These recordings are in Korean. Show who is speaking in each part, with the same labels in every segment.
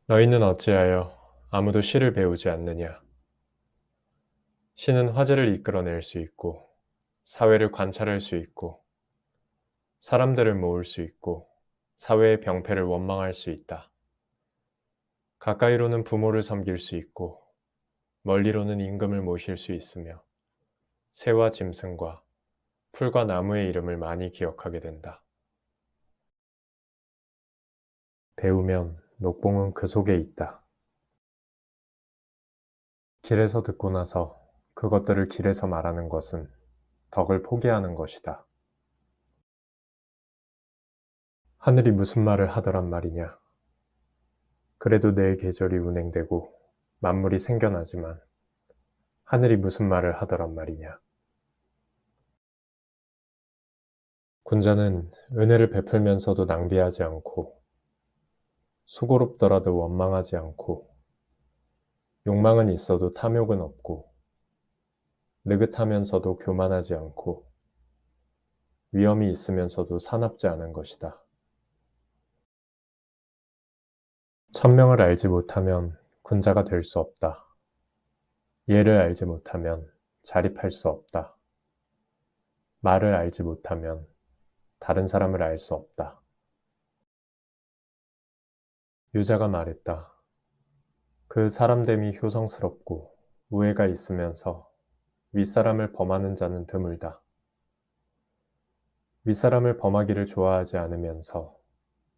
Speaker 1: 너희는 어찌하여 아무도 시를 배우지 않느냐? 시는 화제를 이끌어낼 수 있고, 사회를 관찰할 수 있고, 사람들을 모을 수 있고, 사회의 병폐를 원망할 수 있다. 가까이로는 부모를 섬길 수 있고, 멀리로는 임금을 모실 수 있으며, 새와 짐승과 풀과 나무의 이름을 많이 기억하게 된다. 배우면 녹봉은 그 속에 있다. 길에서 듣고 나서 그것들을 길에서 말하는 것은 덕을 포기하는 것이다. 하늘이 무슨 말을 하더란 말이냐. 그래도 내 계절이 운행되고 만물이 생겨나지만 하늘이 무슨 말을 하더란 말이냐. 군자는 은혜를 베풀면서도 낭비하지 않고 수고롭더라도 원망하지 않고 욕망은 있어도 탐욕은 없고 느긋하면서도 교만하지 않고 위험이 있으면서도 사납지 않은 것이다. 천명을 알지 못하면 군자가 될 수 없다. 예를 알지 못하면 자립할 수 없다. 말을 알지 못하면 다른 사람을 알 수 없다. 유자가 말했다. 그 사람됨이 효성스럽고 우애가 있으면서 윗사람을 범하는 자는 드물다. 윗사람을 범하기를 좋아하지 않으면서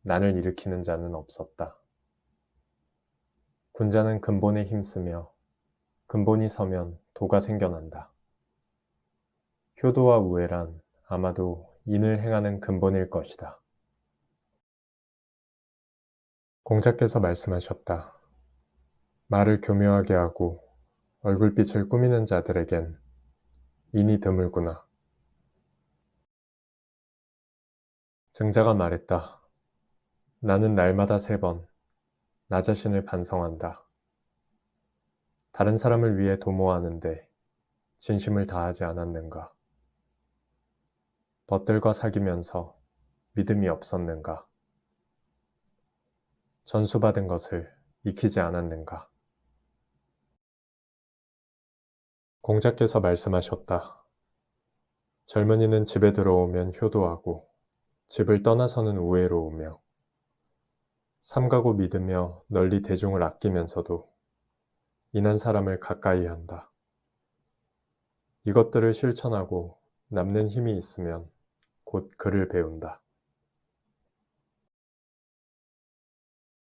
Speaker 1: 난을 일으키는 자는 없었다. 군자는 근본에 힘쓰며 근본이 서면 도가 생겨난다. 효도와 우애란 아마도 인을 행하는 근본일 것이다. 공자께서 말씀하셨다. 말을 교묘하게 하고 얼굴빛을 꾸미는 자들에겐 인이 드물구나. 증자가 말했다. 나는 날마다 3번 나 자신을 반성한다. 다른 사람을 위해 도모하는데 진심을 다하지 않았는가? 벗들과 사귀면서 믿음이 없었는가? 전수받은 것을 익히지 않았는가? 공자께서 말씀하셨다. 젊은이는 집에 들어오면 효도하고 집을 떠나서는 우애로우며 삼가고 믿으며 널리 대중을 아끼면서도 인한 사람을 가까이 한다. 이것들을 실천하고 남는 힘이 있으면 곧 글을 배운다.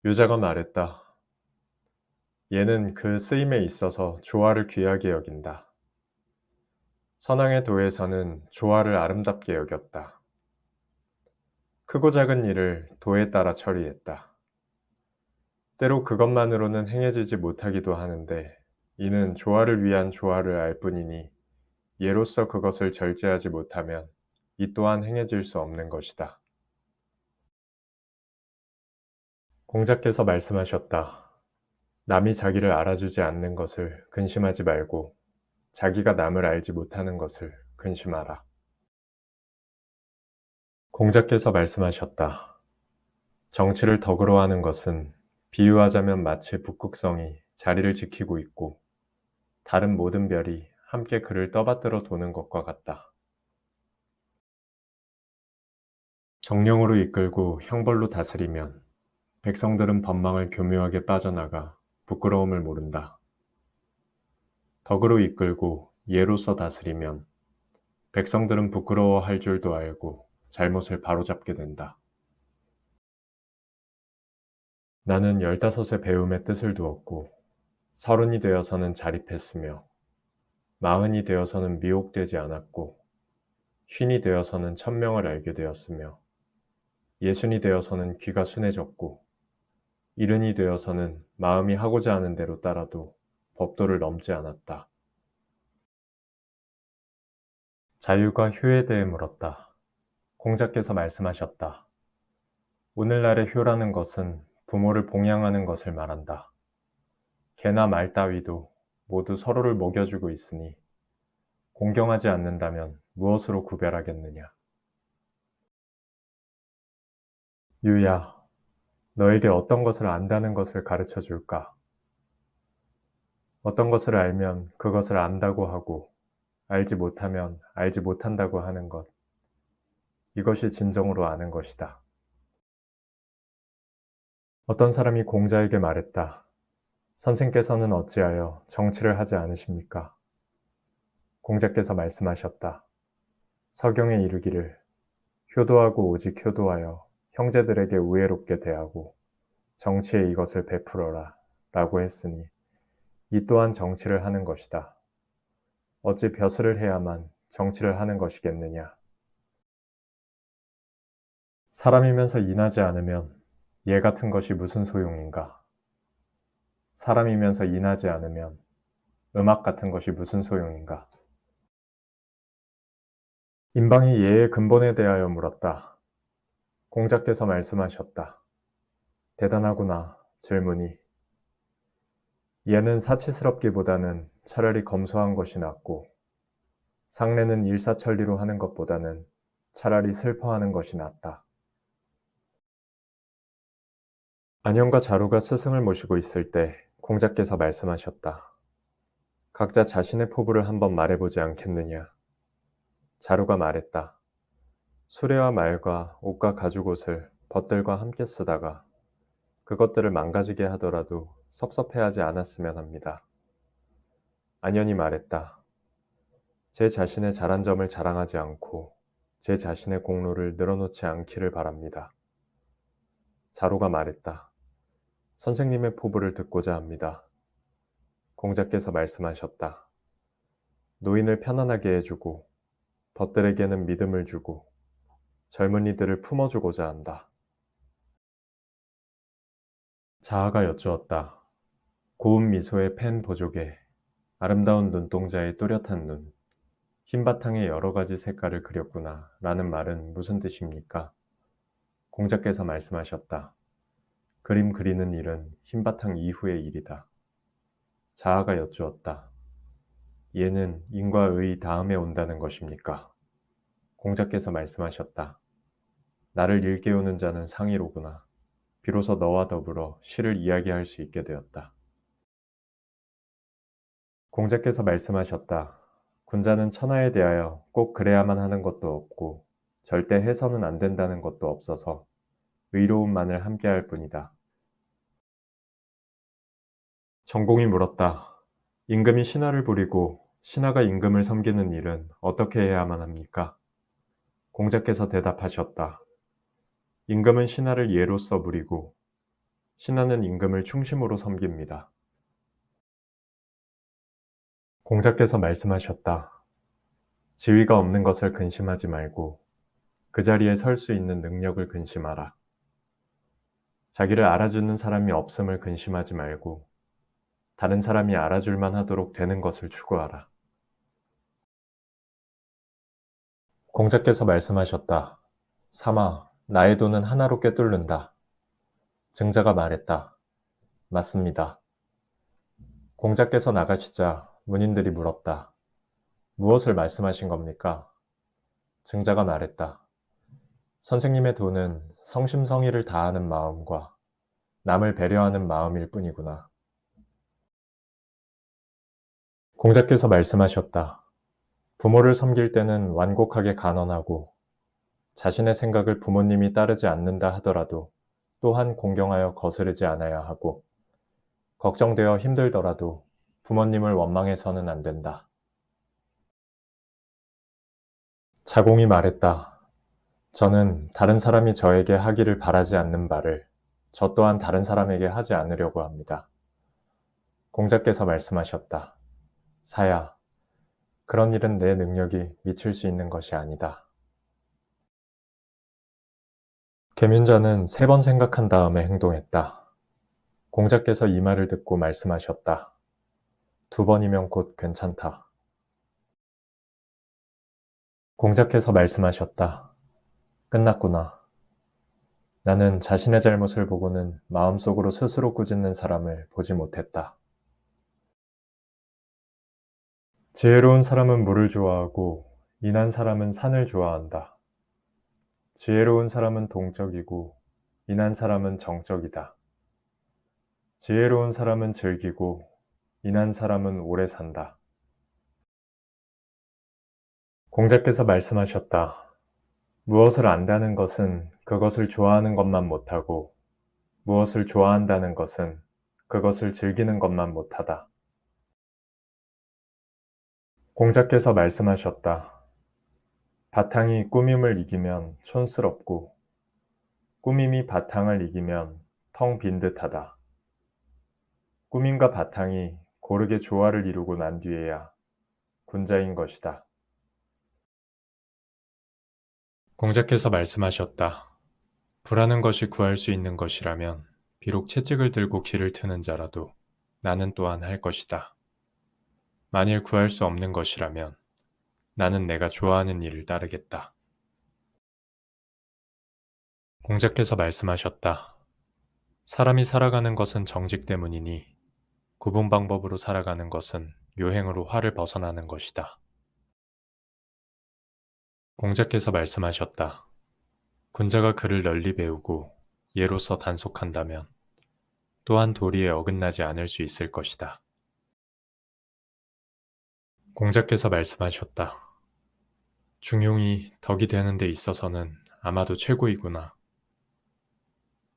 Speaker 1: 유자가 말했다. 얘는 그 쓰임에 있어서 조화를 귀하게 여긴다. 선왕의 도에서는 조화를 아름답게 여겼다. 크고 작은 일을 도에 따라 처리했다. 때로 그것만으로는 행해지지 못하기도 하는데 이는 조화를 위한 조화를 알 뿐이니 예로서 그것을 절제하지 못하면 이 또한 행해질 수 없는 것이다. 공자께서 말씀하셨다. 남이 자기를 알아주지 않는 것을 근심하지 말고 자기가 남을 알지 못하는 것을 근심하라. 공자께서 말씀하셨다. 정치를 덕으로 하는 것은 비유하자면 마치 북극성이 자리를 지키고 있고 다른 모든 별이 함께 그를 떠받들어 도는 것과 같다. 정령으로 이끌고 형벌로 다스리면 백성들은 법망을 교묘하게 빠져나가 부끄러움을 모른다. 덕으로 이끌고 예로서 다스리면 백성들은 부끄러워할 줄도 알고 잘못을 바로잡게 된다. 나는 15의 배움의 뜻을 두었고 30이 되어서는 자립했으며 40이 되어서는 미혹되지 않았고 50이 되어서는 천명을 알게 되었으며 60이 되어서는 귀가 순해졌고 70이 되어서는 마음이 하고자 하는 대로 따라도 법도를 넘지 않았다. 자유가 효에 대해 물었다. 공자께서 말씀하셨다. 오늘날의 효라는 것은 부모를 봉양하는 것을 말한다. 개나 말 따위도 모두 서로를 먹여주고 있으니 공경하지 않는다면 무엇으로 구별하겠느냐. 유야, 너에게 어떤 것을 안다는 것을 가르쳐 줄까? 어떤 것을 알면 그것을 안다고 하고, 알지 못하면 알지 못한다고 하는 것. 이것이 진정으로 아는 것이다. 어떤 사람이 공자에게 말했다. 선생께서는 어찌하여 정치를 하지 않으십니까? 공자께서 말씀하셨다. 서경에 이르기를 효도하고 오직 효도하여 형제들에게 우애롭게 대하고 정치에 이것을 베풀어라 라고 했으니 이 또한 정치를 하는 것이다. 어찌 벼슬을 해야만 정치를 하는 것이겠느냐. 사람이면서 인하지 않으면 얘 같은 것이 무슨 소용인가. 사람이면서 인하지 않으면 음악 같은 것이 무슨 소용인가. 임방이 예의 근본에 대하여 물었다. 공자께서 말씀하셨다. 대단하구나, 질문이. 예는 사치스럽기보다는 차라리 검소한 것이 낫고, 상례는 일사천리로 하는 것보다는 차라리 슬퍼하는 것이 낫다. 안영과 자루가 스승을 모시고 있을 때 공자께서 말씀하셨다. 각자 자신의 포부를 한번 말해보지 않겠느냐. 자루가 말했다. 수레와 말과 옷과 가죽옷을 벗들과 함께 쓰다가 그것들을 망가지게 하더라도 섭섭해하지 않았으면 합니다. 안연이 말했다. 제 자신의 잘한 점을 자랑하지 않고 제 자신의 공로를 늘어놓지 않기를 바랍니다. 자루가 말했다. 선생님의 포부를 듣고자 합니다. 공자께서 말씀하셨다. 노인을 편안하게 해주고 벗들에게는 믿음을 주고 젊은이들을 품어주고자 한다. 자아가 여쭈었다. 고운 미소의 펜 보조개, 아름다운 눈동자의 또렷한 눈, 흰 바탕에 여러 가지 색깔을 그렸구나 라는 말은 무슨 뜻입니까? 공자께서 말씀하셨다. 그림 그리는 일은 흰 바탕 이후의 일이다. 자아가 여쭈었다. 얘는 인과 의 다음에 온다는 것입니까? 공자께서 말씀하셨다. 나를 일깨우는 자는 상의로구나. 비로소 너와 더불어 시를 이야기할 수 있게 되었다. 공자께서 말씀하셨다. 군자는 천하에 대하여 꼭 그래야만 하는 것도 없고 절대 해서는 안 된다는 것도 없어서 의로움만을 함께할 뿐이다. 전공이 물었다. 임금이 신하를 부리고 신하가 임금을 섬기는 일은 어떻게 해야만 합니까? 공자께서 대답하셨다. 임금은 신하를 예로써 부리고 신하는 임금을 충심으로 섬깁니다. 공자께서 말씀하셨다. 지위가 없는 것을 근심하지 말고 그 자리에 설 수 있는 능력을 근심하라. 자기를 알아주는 사람이 없음을 근심하지 말고 다른 사람이 알아줄만 하도록 되는 것을 추구하라. 공자께서 말씀하셨다. 삼아, 나의 돈은 하나로 꿰뚫는다. 증자가 말했다. 맞습니다. 공자께서 나가시자 문인들이 물었다. 무엇을 말씀하신 겁니까? 증자가 말했다. 선생님의 돈은 성심성의를 다하는 마음과 남을 배려하는 마음일 뿐이구나. 공자께서 말씀하셨다. 부모를 섬길 때는 완곡하게 간언하고 자신의 생각을 부모님이 따르지 않는다 하더라도 또한 공경하여 거스르지 않아야 하고 걱정되어 힘들더라도 부모님을 원망해서는 안 된다. 자공이 말했다. 저는 다른 사람이 저에게 하기를 바라지 않는 바를 저 또한 다른 사람에게 하지 않으려고 합니다. 공자께서 말씀하셨다. 사야, 그런 일은 내 능력이 미칠 수 있는 것이 아니다. 계민자는 3번 생각한 다음에 행동했다. 공자께서 이 말을 듣고 말씀하셨다. 2번이면 곧 괜찮다. 공자께서 말씀하셨다. 끝났구나. 나는 자신의 잘못을 보고는 마음속으로 스스로 꾸짖는 사람을 보지 못했다. 지혜로운 사람은 물을 좋아하고 인한 사람은 산을 좋아한다. 지혜로운 사람은 동적이고 인한 사람은 정적이다. 지혜로운 사람은 즐기고 인한 사람은 오래 산다. 공자께서 말씀하셨다. 무엇을 안다는 것은 그것을 좋아하는 것만 못하고 무엇을 좋아한다는 것은 그것을 즐기는 것만 못하다. 공자께서 말씀하셨다. 바탕이 꾸밈을 이기면 촌스럽고 꾸밈이 바탕을 이기면 텅 빈 듯하다. 꾸밈과 바탕이 고르게 조화를 이루고 난 뒤에야 군자인 것이다. 공자께서 말씀하셨다. 부라는 것이 구할 수 있는 것이라면 비록 채찍을 들고 길을 트는 자라도 나는 또한 할 것이다. 만일 구할 수 없는 것이라면 나는 내가 좋아하는 일을 따르겠다. 공자께서 말씀하셨다. 사람이 살아가는 것은 정직 때문이니 구분 방법으로 살아가는 것은 요행으로 화를 벗어나는 것이다. 공자께서 말씀하셨다. 군자가 글을 널리 배우고 예로서 단속한다면 또한 도리에 어긋나지 않을 수 있을 것이다. 공자께서 말씀하셨다. 중용이 덕이 되는 데 있어서는 아마도 최고이구나.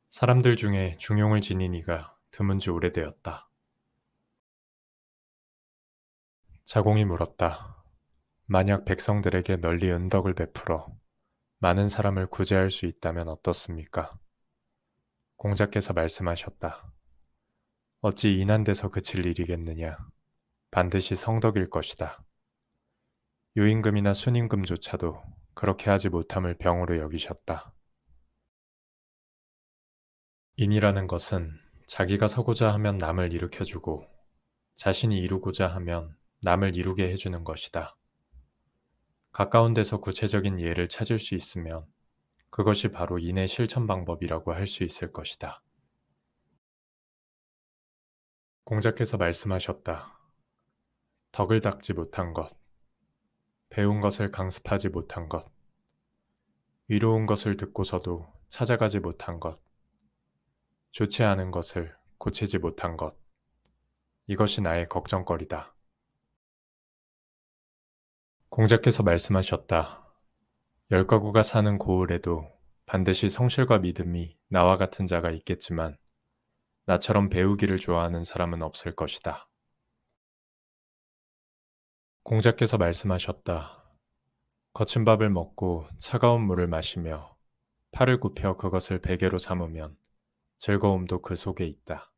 Speaker 1: 사람들 중에 중용을 지닌 이가 드문 지 오래되었다. 자공이 물었다. 만약 백성들에게 널리 은덕을 베풀어 많은 사람을 구제할 수 있다면 어떻습니까? 공자께서 말씀하셨다. 어찌 인한데서 그칠 일이겠느냐. 반드시 성덕일 것이다. 유임금이나 순임금조차도 그렇게 하지 못함을 병으로 여기셨다. 인이라는 것은 자기가 서고자 하면 남을 일으켜주고 자신이 이루고자 하면 남을 이루게 해주는 것이다. 가까운 데서 구체적인 예를 찾을 수 있으면 그것이 바로 인의 실천 방법이라고 할 수 있을 것이다. 공자께서 말씀하셨다. 덕을 닦지 못한 것, 배운 것을 강습하지 못한 것, 위로운 것을 듣고서도 찾아가지 못한 것, 좋지 않은 것을 고치지 못한 것, 이것이 나의 걱정거리다. 공자께서 말씀하셨다. 열 가구가 사는 고을에도 반드시 성실과 믿음이 나와 같은 자가 있겠지만 나처럼 배우기를 좋아하는 사람은 없을 것이다. 공자께서 말씀하셨다. 거친 밥을 먹고 차가운 물을 마시며 팔을 굽혀 그것을 베개로 삼으면 즐거움도 그 속에 있다.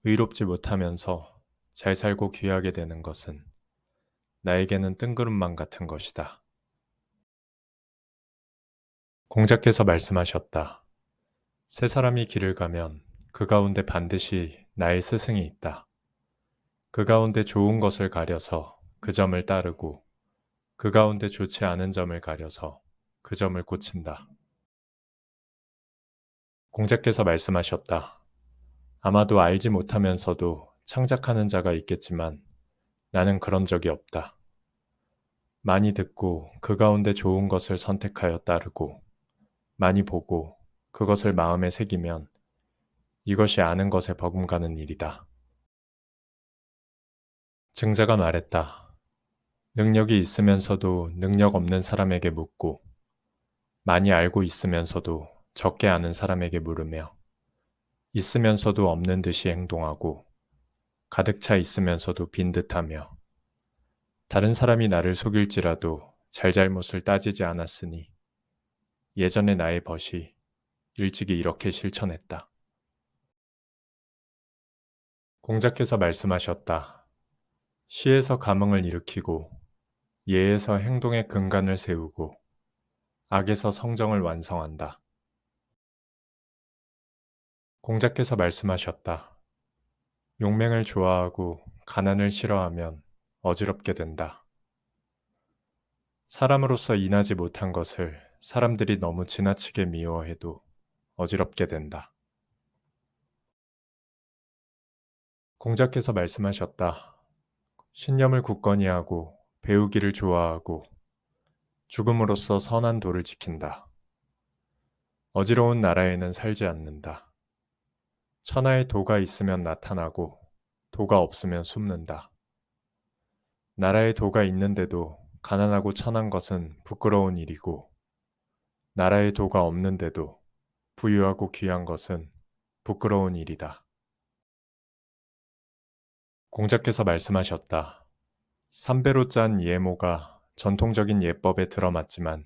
Speaker 1: 의롭지 못하면서 잘 살고 귀하게 되는 것은 나에게는 뜬구름만 같은 것이다. 공자께서 말씀하셨다. 세 사람이 길을 가면 그 가운데 반드시 나의 스승이 있다. 그 가운데 좋은 것을 가려서 그 점을 따르고 그 가운데 좋지 않은 점을 가려서 그 점을 고친다. 공자께서 말씀하셨다. 아마도 알지 못하면서도 창작하는 자가 있겠지만 나는 그런 적이 없다. 많이 듣고 그 가운데 좋은 것을 선택하여 따르고 많이 보고 그것을 마음에 새기면 이것이 아는 것에 버금가는 일이다. 증자가 말했다. 능력이 있으면서도 능력 없는 사람에게 묻고 많이 알고 있으면서도 적게 아는 사람에게 물으며 있으면서도 없는 듯이 행동하고 가득 차 있으면서도 빈 듯하며 다른 사람이 나를 속일지라도 잘잘못을 따지지 않았으니 예전의 나의 벗이 일찍이 이렇게 실천했다. 공자께서 말씀하셨다. 시에서 감흥을 일으키고 예에서 행동의 근간을 세우고 악에서 성정을 완성한다. 공자께서 말씀하셨다. 용맹을 좋아하고 가난을 싫어하면 어지럽게 된다. 사람으로서 인하지 못한 것을 사람들이 너무 지나치게 미워해도 어지럽게 된다. 공자께서 말씀하셨다. 신념을 굳건히 하고 배우기를 좋아하고 죽음으로써 선한 도를 지킨다. 어지러운 나라에는 살지 않는다. 천하에 도가 있으면 나타나고 도가 없으면 숨는다. 나라에 도가 있는데도 가난하고 천한 것은 부끄러운 일이고 나라에 도가 없는데도 부유하고 귀한 것은 부끄러운 일이다. 공자께서 말씀하셨다. 삼배로 짠 예모가 전통적인 예법에 들어맞지만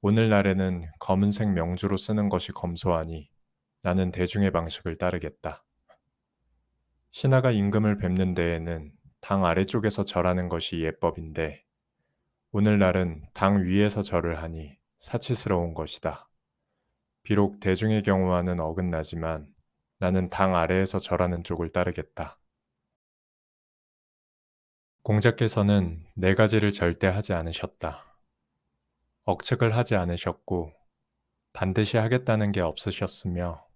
Speaker 1: 오늘날에는 검은색 명주로 쓰는 것이 검소하니 나는 대중의 방식을 따르겠다. 신하가 임금을 뵙는 데에는 당 아래쪽에서 절하는 것이 예법인데 오늘날은 당 위에서 절을 하니 사치스러운 것이다. 비록 대중의 경우와는 어긋나지만 나는 당 아래에서 절하는 쪽을 따르겠다. 공자께서는 네 가지를 절대 하지 않으셨다. 억측을 하지 않으셨고 반드시 하겠다는 게 없으셨으며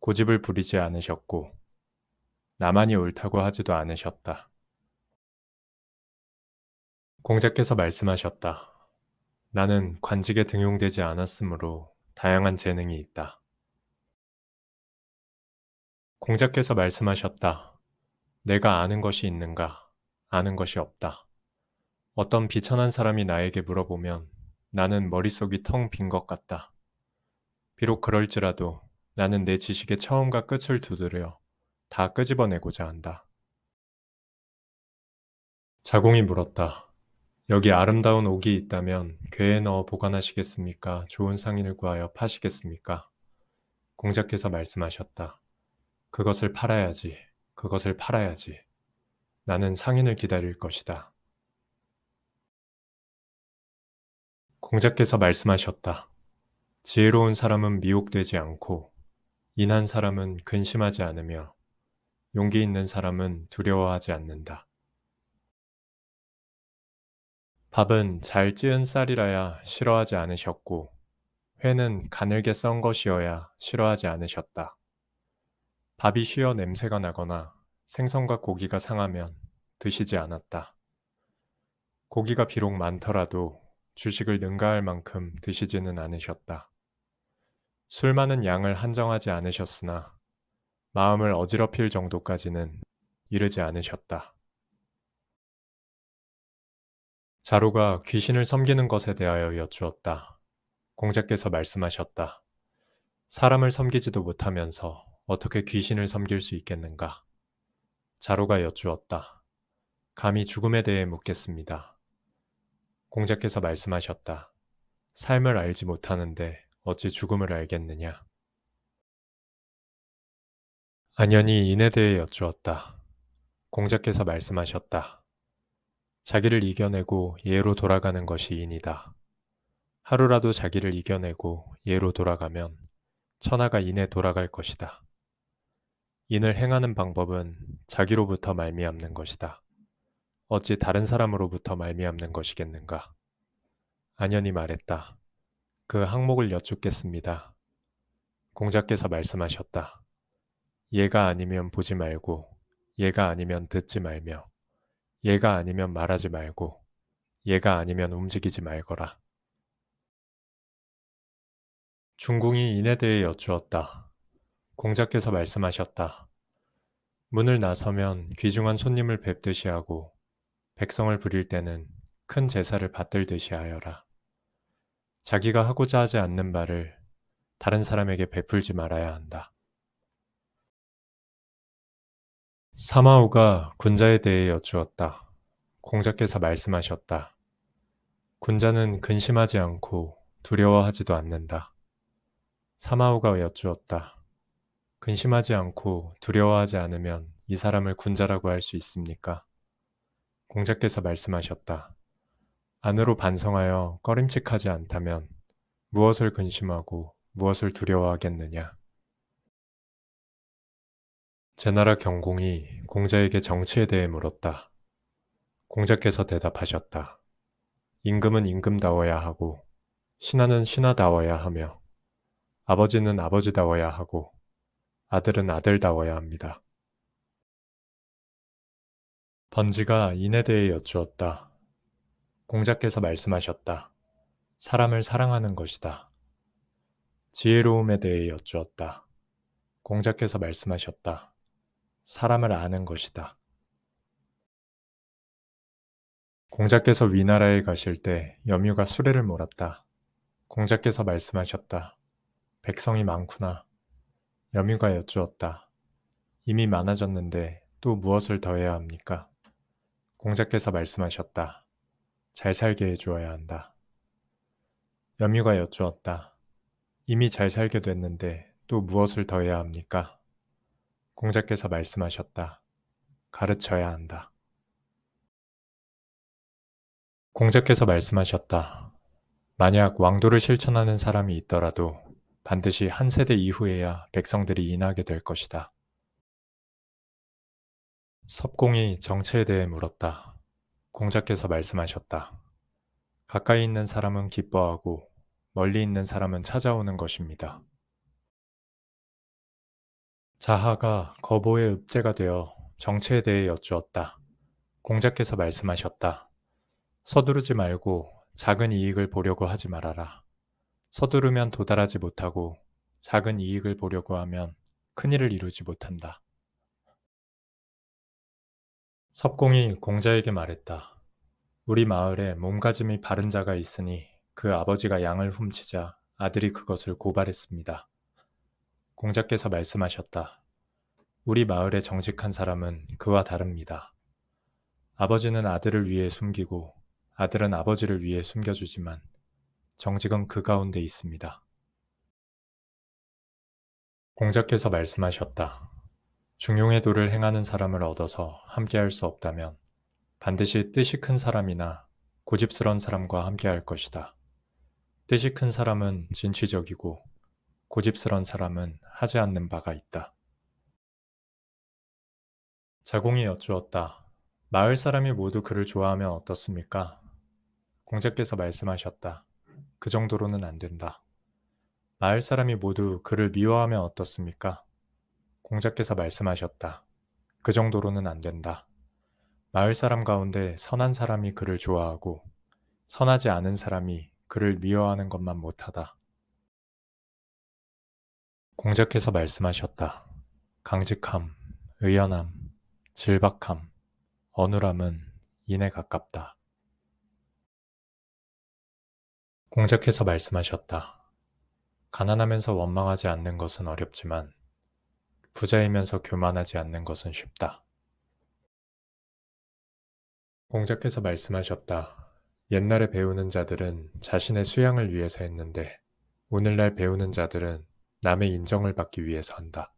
Speaker 1: 고집을 부리지 않으셨고 나만이 옳다고 하지도 않으셨다. 공자께서 말씀하셨다. 나는 관직에 등용되지 않았으므로 다양한 재능이 있다. 공자께서 말씀하셨다. 내가 아는 것이 있는가? 아는 것이 없다. 어떤 비천한 사람이 나에게 물어보면 나는 머릿속이 텅 빈 것 같다. 비록 그럴지라도 나는 내 지식의 처음과 끝을 두드려 다 끄집어내고자 한다. 자공이 물었다. 여기 아름다운 옥이 있다면 궤에 넣어 보관하시겠습니까? 좋은 상인을 구하여 파시겠습니까? 공자께서 말씀하셨다. 그것을 팔아야지. 그것을 팔아야지. 나는 상인을 기다릴 것이다. 공자께서 말씀하셨다. 지혜로운 사람은 미혹되지 않고 인한 사람은 근심하지 않으며 용기 있는 사람은 두려워하지 않는다. 밥은 잘 찌은 쌀이라야 싫어하지 않으셨고 회는 가늘게 썬 것이어야 싫어하지 않으셨다. 밥이 쉬어 냄새가 나거나 생선과 고기가 상하면 드시지 않았다. 고기가 비록 많더라도 주식을 능가할 만큼 드시지는 않으셨다. 술 많은 양을 한정하지 않으셨으나 마음을 어지럽힐 정도까지는 이르지 않으셨다. 자루가 귀신을 섬기는 것에 대하여 여쭈었다. 공자께서 말씀하셨다. 사람을 섬기지도 못하면서 어떻게 귀신을 섬길 수 있겠는가? 자루가 여쭈었다. 감히 죽음에 대해 묻겠습니다. 공자께서 말씀하셨다. 삶을 알지 못하는데 어찌 죽음을 알겠느냐? 안연이 인에 대해 여쭈었다. 공자께서 말씀하셨다. 자기를 이겨내고 예로 돌아가는 것이 인이다. 하루라도 자기를 이겨내고 예로 돌아가면 천하가 인에 돌아갈 것이다. 인을 행하는 방법은 자기로부터 말미암는 것이다. 어찌 다른 사람으로부터 말미암는 것이겠는가? 안연이 말했다. 그 항목을 여쭙겠습니다. 공자께서 말씀하셨다. 얘가 아니면 보지 말고, 얘가 아니면 듣지 말며, 얘가 아니면 말하지 말고, 얘가 아니면 움직이지 말거라. 중궁이 인에 대해 여쭈었다. 공자께서 말씀하셨다. 문을 나서면 귀중한 손님을 뵙듯이 하고 백성을 부릴 때는 큰 제사를 받들듯이 하여라. 자기가 하고자 하지 않는 바를 다른 사람에게 베풀지 말아야 한다. 사마우가 군자에 대해 여쭈었다. 공자께서 말씀하셨다. 군자는 근심하지 않고 두려워하지도 않는다. 사마우가 여쭈었다. 근심하지 않고 두려워하지 않으면 이 사람을 군자라고 할 수 있습니까? 공자께서 말씀하셨다. 안으로 반성하여 꺼림칙하지 않다면 무엇을 근심하고 무엇을 두려워하겠느냐? 제나라 경공이 공자에게 정치에 대해 물었다. 공자께서 대답하셨다. 임금은 임금다워야 하고 신하는 신하다워야 하며 아버지는 아버지다워야 하고 아들은 아들다워야 합니다. 번지가 인에 대해 여쭈었다. 공자께서 말씀하셨다. 사람을 사랑하는 것이다. 지혜로움에 대해 여쭈었다. 공자께서 말씀하셨다. 사람을 아는 것이다. 공자께서 위나라에 가실 때 염유가 수레를 몰았다. 공자께서 말씀하셨다. 백성이 많구나. 염유가 여쭈었다. 이미 많아졌는데 또 무엇을 더해야 합니까? 공자께서 말씀하셨다. 잘 살게 해주어야 한다. 염유가 여쭈었다. 이미 잘 살게 됐는데 또 무엇을 더해야 합니까? 공자께서 말씀하셨다. 가르쳐야 한다. 공자께서 말씀하셨다. 만약 왕도를 실천하는 사람이 있더라도 반드시 한 세대 이후에야 백성들이 인하게 될 것이다. 섭공이 정체에 대해 물었다. 공자께서 말씀하셨다. 가까이 있는 사람은 기뻐하고 멀리 있는 사람은 찾아오는 것입니다. 자하가 거보의 읍제가 되어 정체에 대해 여쭈었다. 공자께서 말씀하셨다. 서두르지 말고 작은 이익을 보려고 하지 말아라. 서두르면 도달하지 못하고 작은 이익을 보려고 하면 큰일을 이루지 못한다. 섭공이 공자에게 말했다. 우리 마을에 몸가짐이 바른 자가 있으니 그 아버지가 양을 훔치자 아들이 그것을 고발했습니다. 공자께서 말씀하셨다. 우리 마을의 정직한 사람은 그와 다릅니다. 아버지는 아들을 위해 숨기고 아들은 아버지를 위해 숨겨주지만 정직은 그 가운데 있습니다. 공자께서 말씀하셨다. 중용의 도를 행하는 사람을 얻어서 함께할 수 없다면 반드시 뜻이 큰 사람이나 고집스러운 사람과 함께할 것이다. 뜻이 큰 사람은 진취적이고 고집스러운 사람은 하지 않는 바가 있다. 자공이 여쭈었다. 마을 사람이 모두 그를 좋아하면 어떻습니까? 공자께서 말씀하셨다. 그 정도로는 안 된다. 마을 사람이 모두 그를 미워하면 어떻습니까? 공자께서 말씀하셨다. 그 정도로는 안 된다. 마을 사람 가운데 선한 사람이 그를 좋아하고 선하지 않은 사람이 그를 미워하는 것만 못하다. 공자께서 말씀하셨다. 강직함, 의연함, 질박함, 어눌함은 인에 가깝다. 공자께서 말씀하셨다. 가난하면서 원망하지 않는 것은 어렵지만 부자이면서 교만하지 않는 것은 쉽다. 공자께서 말씀하셨다. 옛날에 배우는 자들은 자신의 수양을 위해서 했는데 오늘날 배우는 자들은 남의 인정을 받기 위해서 한다.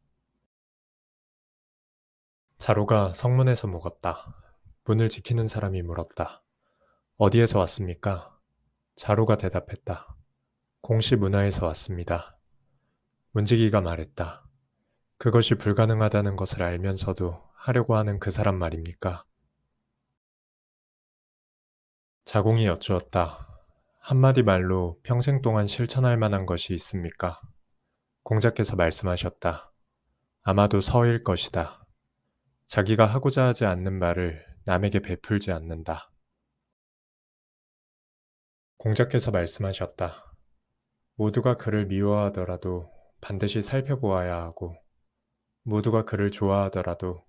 Speaker 1: 자로가 성문에서 묵었다. 문을 지키는 사람이 물었다. 어디에서 왔습니까? 자로가 대답했다. 공시 문하에서 왔습니다. 문지기가 말했다. 그것이 불가능하다는 것을 알면서도 하려고 하는 그 사람 말입니까? 자공이 여쭈었다. 한마디 말로 평생 동안 실천할 만한 것이 있습니까? 공자께서 말씀하셨다. 아마도 서일 것이다. 자기가 하고자 하지 않는 말을 남에게 베풀지 않는다. 공자께서 말씀하셨다. 모두가 그를 미워하더라도 반드시 살펴보아야 하고 모두가 그를 좋아하더라도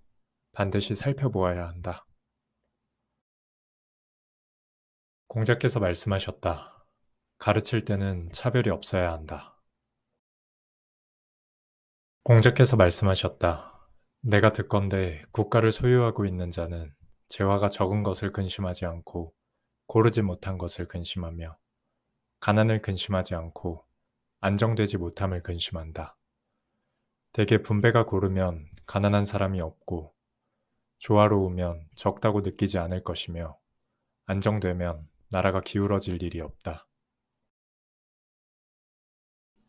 Speaker 1: 반드시 살펴보아야 한다. 공자께서 말씀하셨다. 가르칠 때는 차별이 없어야 한다. 공자께서 말씀하셨다. 내가 듣건대 국가를 소유하고 있는 자는 재화가 적은 것을 근심하지 않고 고르지 못한 것을 근심하며 가난을 근심하지 않고 안정되지 못함을 근심한다. 대개 분배가 고르면 가난한 사람이 없고 조화로우면 적다고 느끼지 않을 것이며 안정되면 나라가 기울어질 일이 없다.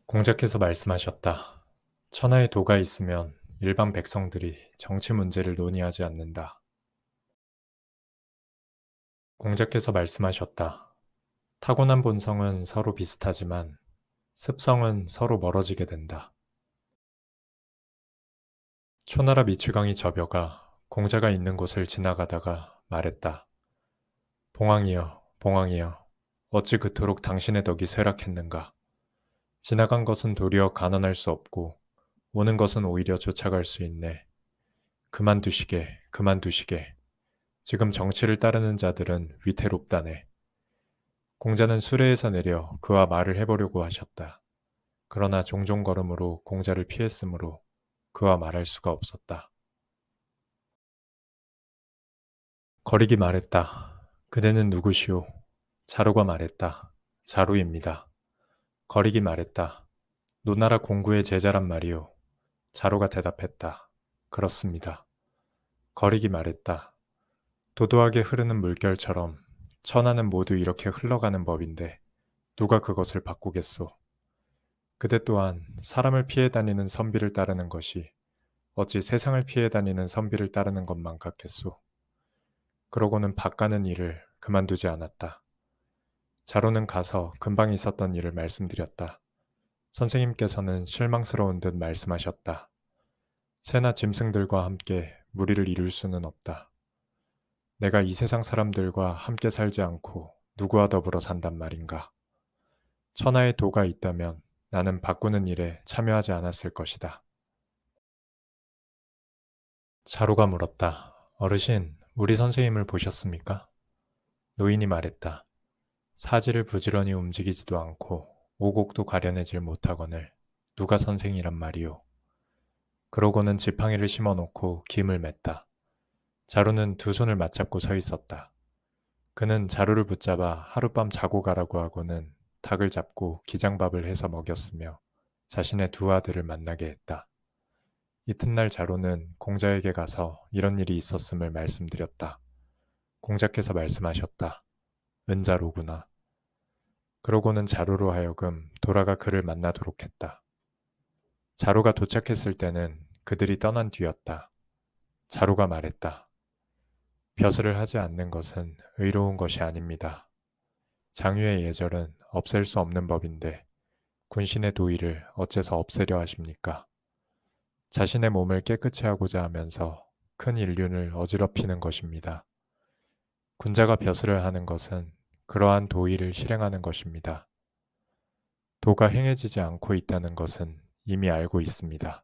Speaker 1: 공자께서 말씀하셨다. 천하에 도가 있으면 일반 백성들이 정치 문제를 논의하지 않는다. 공자께서 말씀하셨다. 타고난 본성은 서로 비슷하지만 습성은 서로 멀어지게 된다. 초나라 미추강이 저벼가 공자가 있는 곳을 지나가다가 말했다. 봉황이여, 봉황이여, 어찌 그토록 당신의 덕이 쇠락했는가? 지나간 것은 도리어 가난할 수 없고 오는 것은 오히려 쫓아갈 수 있네. 그만두시게, 그만두시게. 지금 정치를 따르는 자들은 위태롭다네. 공자는 수레에서 내려 그와 말을 해보려고 하셨다. 그러나 종종 걸음으로 공자를 피했으므로 그와 말할 수가 없었다. 거리기 말했다. 그대는 누구시오? 자루가 말했다. 자루입니다. 거리기 말했다. 노나라 공구의 제자란 말이오. 자루가 대답했다. 그렇습니다. 거리기 말했다. 도도하게 흐르는 물결처럼 천하는 모두 이렇게 흘러가는 법인데 누가 그것을 바꾸겠소? 그대 또한 사람을 피해 다니는 선비를 따르는 것이 어찌 세상을 피해 다니는 선비를 따르는 것만 같겠소? 그러고는 밭가는 일을 그만두지 않았다. 자로는 가서 금방 있었던 일을 말씀드렸다. 선생님께서는 실망스러운 듯 말씀하셨다. 새나 짐승들과 함께 무리를 이룰 수는 없다. 내가 이 세상 사람들과 함께 살지 않고 누구와 더불어 산단 말인가. 천하의 도가 있다면 나는 바꾸는 일에 참여하지 않았을 것이다. 자루가 물었다. 어르신, 우리 선생님을 보셨습니까? 노인이 말했다. 사지를 부지런히 움직이지도 않고 오곡도 가려내질 못하거늘 누가 선생이란 말이오. 그러고는 지팡이를 심어놓고 김을 맸다. 자루는 두 손을 맞잡고 서 있었다. 그는 자루를 붙잡아 하룻밤 자고 가라고 하고는 닭을 잡고 기장밥을 해서 먹였으며 자신의 두 아들을 만나게 했다. 이튿날 자루는 공자에게 가서 이런 일이 있었음을 말씀드렸다. 공자께서 말씀하셨다. 은자로구나. 그러고는 자루로 하여금 돌아가 그를 만나도록 했다. 자루가 도착했을 때는 그들이 떠난 뒤였다. 자루가 말했다. 벼슬을 하지 않는 것은 의로운 것이 아닙니다. 장유의 예절은 없앨 수 없는 법인데 군신의 도의를 어째서 없애려 하십니까? 자신의 몸을 깨끗이 하고자 하면서 큰 인륜을 어지럽히는 것입니다. 군자가 벼슬을 하는 것은 그러한 도의를 실행하는 것입니다. 도가 행해지지 않고 있다는 것은 이미 알고 있습니다.